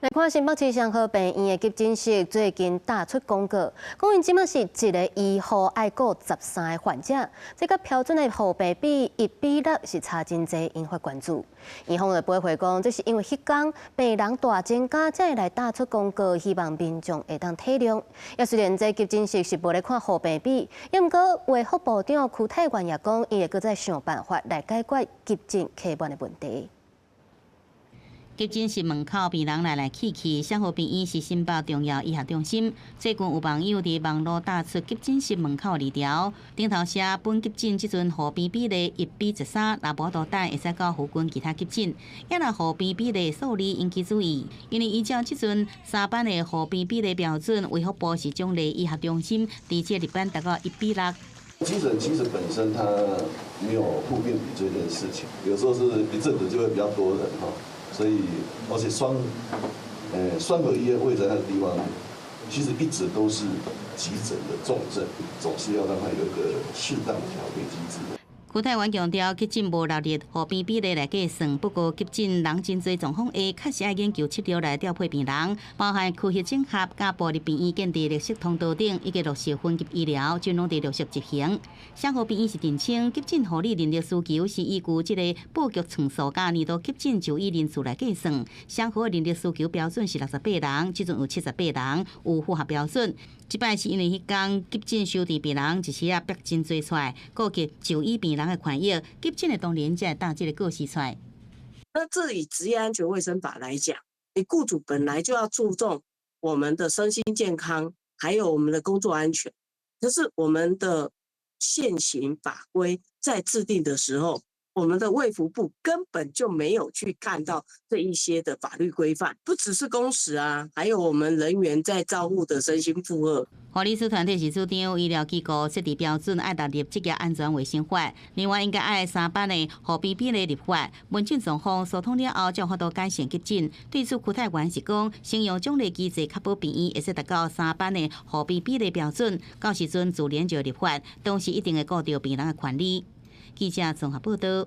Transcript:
来看新北市上河病院的急诊室最近打出公告，讲因即马是一个医护爱顾13个患者，这甲标准的护病比1:6是差真侪，引发关注。院方就驳回讲，这是因为迄天病人大增加，才会来打出公告，希望民众会当体谅。也虽然这急诊室是无咧看护病比，也毋过卫福部长邱泰源也讲，伊会搁再想办法来解决急诊客满的问题。 急诊室门口病人来来去去，上河病院是新北重要医学中心。最近有网友伫网络打出急诊室门口字条，顶头写本急诊即阵护病比例1:13，若无多等会使到附近其他急诊。也若护病比例数字引起注意，因为依照即阵3班的护病比例标准，卫福部是奖励医学中心伫这日班达到1:6。 急诊其实本身它没有护病比这件事情，有时候是一阵子就会比较多人哈。 所以，而且双和医院位在那个地方，其实一直都是急诊的重症，总是要让它有一个适当的调配机制。 邱泰源强调，急诊无纳入护病比例来计算，不过急诊人真侪状况下，确实要研究7条来调配病人，包含区域整合、加步入病院建立绿色通道等，以及落实分级医疗，均拢伫陆续执行。上河病院是澄清，急诊护理人力需求是依据即个布局层数加年度急诊就医人数来计算。上河的人力需求标准是68人，即阵有78人，有符合标准。 即摆是因为迄天急诊收治病人一时逼真多出来，顾及就医病人的权益，急诊的当然才会打这个告示出来。那这以职业安全卫生法来讲，你雇主本来就要注重我们的身心健康，还有我们的工作安全。可是我们的现行法规在制定的时候，我们的卫福部根本就没有去看到这一些的法律规范，不只是工时啊，还有我们人员在照护的身心负荷。 护理师团体是主张医疗机构设置标准，爱纳入职业安全卫生法，另外应该爱3班的护病比例立法，问诊状况疏通了后，才有法度改善急诊。对此，邱泰源是讲，先用奖励机制，确保病院会使达到3班的护病比例标准，到时阵自然就立法，同时一定会顾到病人的权利。记者综合报道。